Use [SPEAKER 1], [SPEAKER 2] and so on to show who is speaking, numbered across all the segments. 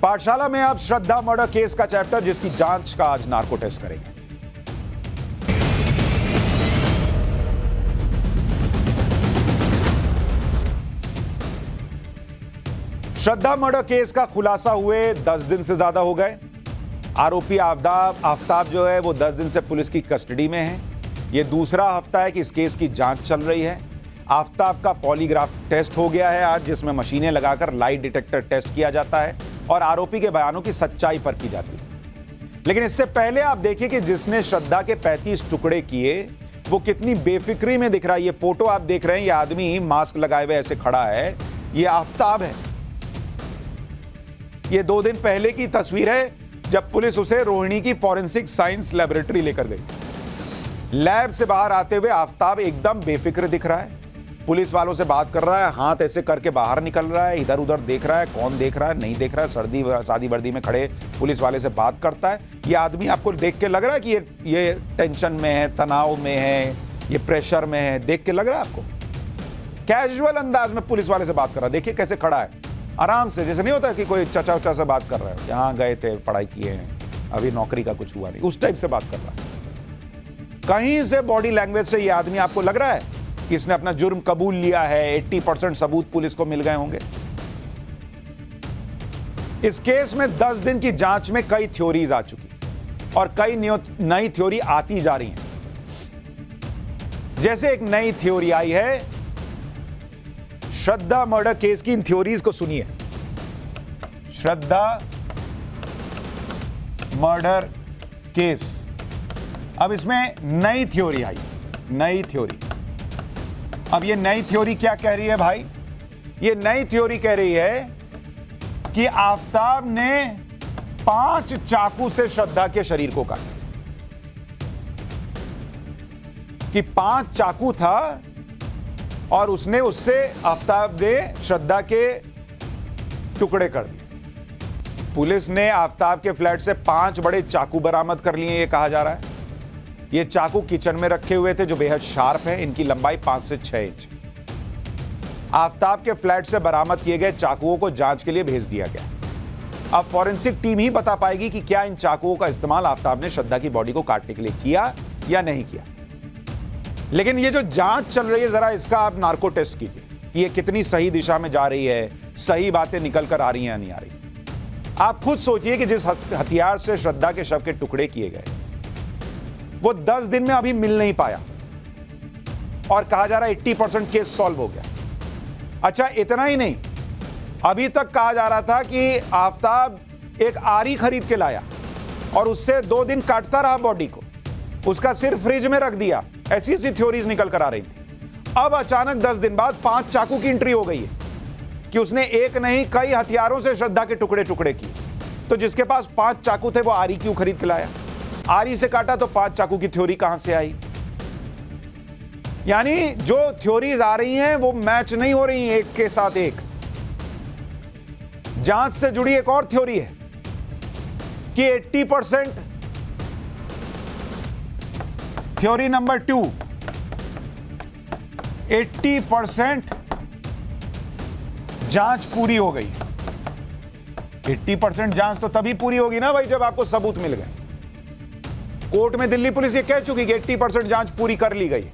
[SPEAKER 1] पाठशाला में अब श्रद्धा मर्डर केस का चैप्टर, जिसकी जांच का आज नार्को टेस्ट करेंगे। श्रद्धा मर्डर केस का खुलासा हुए 10 दिन से ज्यादा हो गए। आरोपी आफ्ताब जो है वो 10 दिन से पुलिस की कस्टडी में है। ये दूसरा हफ्ता है कि इस केस की जांच चल रही है। आफ्ताब का पॉलीग्राफ टेस्ट हो गया है आज, जिसमें मशीनें लगाकर लाइट डिटेक्टर टेस्ट किया जाता है और आरोपी के बयानों की सच्चाई परखी जाती है। लेकिन इससे पहले आप देखिए कि जिसने श्रद्धा के 35 टुकड़े किए वो कितनी बेफिक्री में दिख रहा है। ये फोटो आप देख रहे हैं, ये आदमी मास्क लगाए हुए ऐसे खड़ा है, ये आफ्ताब है। ये 2 दिन पहले की तस्वीर है जब पुलिस उसे रोहिणी की फॉरेंसिक साइंस लेबोरेटरी लेकर गई। लैब से बाहर आते हुए आफ्ताब एकदम बेफिक्र दिख रहा है। पुलिस वालों से बात कर रहा है, हाथ ऐसे करके बाहर निकल रहा है, इधर उधर देख रहा है, कौन देख रहा है नहीं देख रहा है। सादी वर्दी में खड़े पुलिस वाले से बात करता है। ये आदमी आपको देख के लग रहा है कि ये टेंशन में है, तनाव में है, ये प्रेशर में है? देख के लग रहा है आपको? कैजुअल अंदाज में पुलिस वाले से बात कर रहा है। देखिए कैसे खड़ा है, आराम से, जैसे नहीं होता कि कोई चचा उचा से बात कर रहा है, यहाँ गए थे, पढ़ाई किए हैं, अभी नौकरी का कुछ हुआ नहीं, उस टाइप से बात कर रहा है। कहीं से बॉडी लैंग्वेज से ये आदमी आपको लग रहा है कि इसने अपना जुर्म कबूल लिया है। 80% सबूत पुलिस को मिल गए होंगे। इस केस में 10 दिन की जांच में कई थ्योरीज आ चुकी और कई नई थ्योरी आती जा रही हैं। जैसे एक नई थ्योरी आई है श्रद्धा मर्डर केस की। इन थ्योरीज को सुनिए। श्रद्धा मर्डर केस, अब इसमें नई थ्योरी आई, नई थ्योरी। अब ये नई थ्योरी क्या कह रही है भाई? ये नई थ्योरी कह रही है कि आफ्ताब ने 5 चाकू से श्रद्धा के शरीर को काटा, कि 5 चाकू था और उसने उससे आफ्ताब ने श्रद्धा के टुकड़े कर दिए। पुलिस ने आफ्ताब के फ्लैट से 5 बड़े चाकू बरामद कर लिए, ये कहा जा रहा है। ये चाकू किचन में रखे हुए थे जो बेहद शार्प है। इनकी लंबाई 5 से 6 इंच। आफ्ताब के फ्लैट से बरामद किए गए चाकुओं को जांच के लिए भेज दिया गया। अब फॉरेंसिक टीम ही बता पाएगी कि क्या इन चाकुओं का इस्तेमाल आफ्ताब ने श्रद्धा की बॉडी को काटने के लिए किया या नहीं किया। लेकिन ये जो जांच चल रही है, जरा इसका आप नार्को टेस्ट कीजिए कि ये कितनी सही दिशा में जा रही है, सही बातें निकल कर आ रही हैं या नहीं आ रही। आप खुद सोचिए कि जिस हथियार से श्रद्धा के शव के टुकड़े किए गए वो 10 दिन में अभी मिल नहीं पाया और कहा जा रहा है 80% केस सॉल्व हो गया। अच्छा, इतना ही नहीं, अभी तक कहा जा रहा था कि आफ्ताब एक आरी खरीद के लाया और उससे 2 दिन काटता रहा बॉडी को, उसका सिर फ्रिज में रख दिया। ऐसी ऐसी थ्योरीज निकल कर आ रही थी। अब अचानक 10 दिन बाद 5 चाकू की एंट्री हो गई है कि उसने एक नहीं कई हथियारों से श्रद्धा के टुकड़े टुकड़े किए। तो जिसके पास 5 चाकू थे वो आरी क्यों खरीद के लाया? आरी से काटा तो 5 चाकू की थ्योरी कहां से आई? यानी जो थ्योरीज आ रही हैं वो मैच नहीं हो रही एक के साथ एक। जांच से जुड़ी एक और थ्योरी है कि 80%, थ्योरी नंबर 2, 80% जांच पूरी हो गई। 80% जांच तो तभी पूरी होगी ना भाई जब आपको सबूत मिल गए। कोर्ट में दिल्ली पुलिस ये कह चुकी कि 80% जांच पूरी कर ली गई।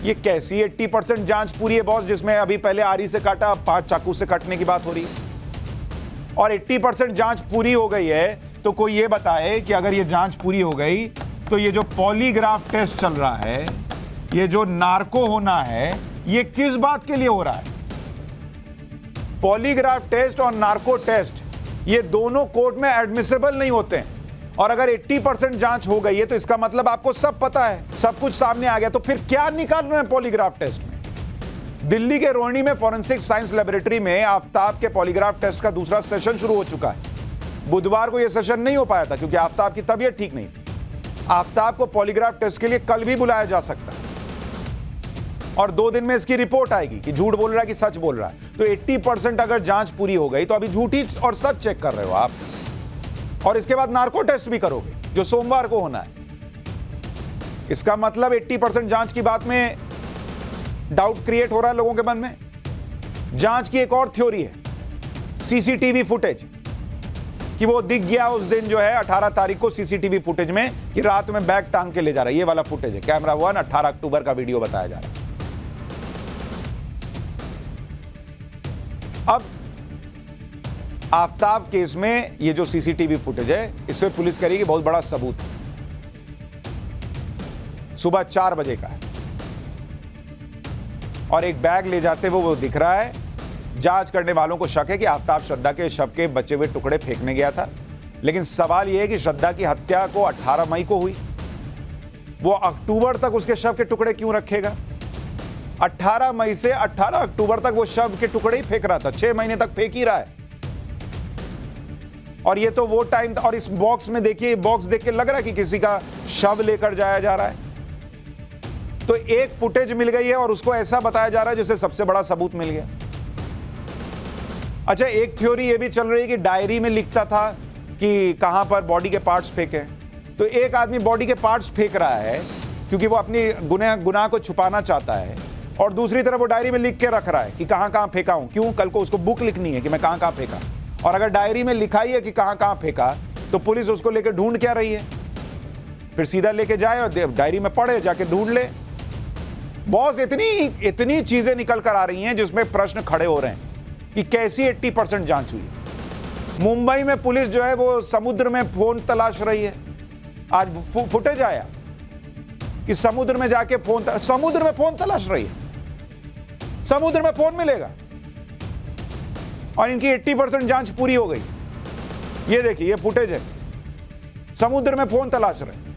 [SPEAKER 1] ये कैसी 80% जांच पूरी है बॉस, जिसमें अभी पहले आरी से काटा, 5 चाकू से काटने की बात हो रही है। और 80% जांच पूरी हो गई है तो कोई ये बताए कि अगर ये जांच पूरी हो गई तो ये जो पॉलीग्राफ टेस्ट चल रहा है, ये जो नार्को होना है, ये किस बात के लिए हो रहा है? पॉलीग्राफ टेस्ट और नार्को टेस्ट ये दोनों कोर्ट में एडमिसिबल नहीं होते हैं। और अगर 80% जांच हो गई है तो इसका मतलब आपको सब पता है, सब कुछ सामने आ गया। तो फिर क्या निकाल रहे हैं पॉलीग्राफ टेस्ट में? दिल्ली के रोहिणी में फॉरेंसिक साइंस लेबोरेटरी में आफ्ताब के पॉलीग्राफ टेस्ट का दूसरा सेशन शुरू हो चुका है। बुधवार को यह सेशन नहीं हो पाया था क्योंकि आफ्ताब की तबीयत ठीक नहीं थी। आफ्ताब को पॉलीग्राफ टेस्ट के लिए कल भी बुलाया जा सकता है और 2 दिन में इसकी रिपोर्ट आएगी कि झूठ बोल रहा है कि सच बोल रहा है। तो 80% अगर जांच पूरी हो गई तो अभी झूठी और सच चेक कर रहे हो आप, और इसके बाद नार्को टेस्ट भी करोगे जो सोमवार को होना है। इसका मतलब 80% जांच की बात में डाउट क्रिएट हो रहा है लोगों के मन में। जांच की एक और थ्योरी है सीसीटीवी फुटेज। कि वो दिख गया उस दिन जो है 18 तारीख को सीसीटीवी फुटेज में कि रात में बैग टांग के ले जा रहा है। ये वाला फुटेज है, कैमरा 1, 18 अक्टूबर का वीडियो बताया जा रहा है। अब आफ्ताब केस में ये जो सीसीटीवी फुटेज है, इसमें पुलिस कह रही है कि बहुत बड़ा सबूत है। सुबह 4 बजे का है और एक बैग ले जाते हुए वो दिख रहा है। जांच करने वालों को शक है कि आफ्ताब श्रद्धा के शव के बचे हुए टुकड़े फेंकने गया था, लेकिन सवाल यह है कि श्रद्धा की हत्या को 18 मई को हुई, वो अक्टूबर तक उसके शव के टुकड़े क्यों रखेगा? 18 मई से 18 अक्टूबर तक वो शव के टुकड़े ही फेंक रहा था, 6 महीने तक फेंक ही रहा है। और ये तो वो टाइम था। और इस बॉक्स में देखिए, बॉक्स देख के लग रहा है कि किसी का शव लेकर जाया जा रहा है। तो एक फुटेज मिल गई है और उसको ऐसा बताया जा रहा है जैसे सबसे बड़ा सबूत मिल गया। अच्छा, एक थ्योरी ये भी चल रही है कि डायरी में लिखता था कि कहां पर बॉडी के पार्ट्स फेंके। तो एक आदमी बॉडी के पार्ट्स फेंक रहा है क्योंकि वो अपनी गुनाह को छुपाना चाहता है, और दूसरी तरफ वो डायरी में लिख के रख रहा है कि कहां कहां फेंका हूं। क्यों? कल को उसको बुक लिखनी है कि मैं कहां कहां फेंका। और अगर डायरी में लिखा ही है कि कहां कहां फेंका, तो पुलिस उसको लेकर ढूंढ क्या रही है? फिर सीधा लेके जाए और डायरी में पढ़े, जाके ढूंढ ले। बॉस, इतनी चीजें निकल कर आ रही हैं जिसमें प्रश्न खड़े हो रहे हैं कि कैसी 80% जांच हुई। मुंबई में पुलिस जो है वो समुद्र में फोन तलाश रही है। आज फुटेज आया कि समुद्र में जाके समुद्र में फोन तलाश रही है। समुद्र में फोन मिलेगा और इनकी 80% जांच पूरी हो गई। ये देखिए, ये फुटेज है, समुद्र में फोन तलाश रहे।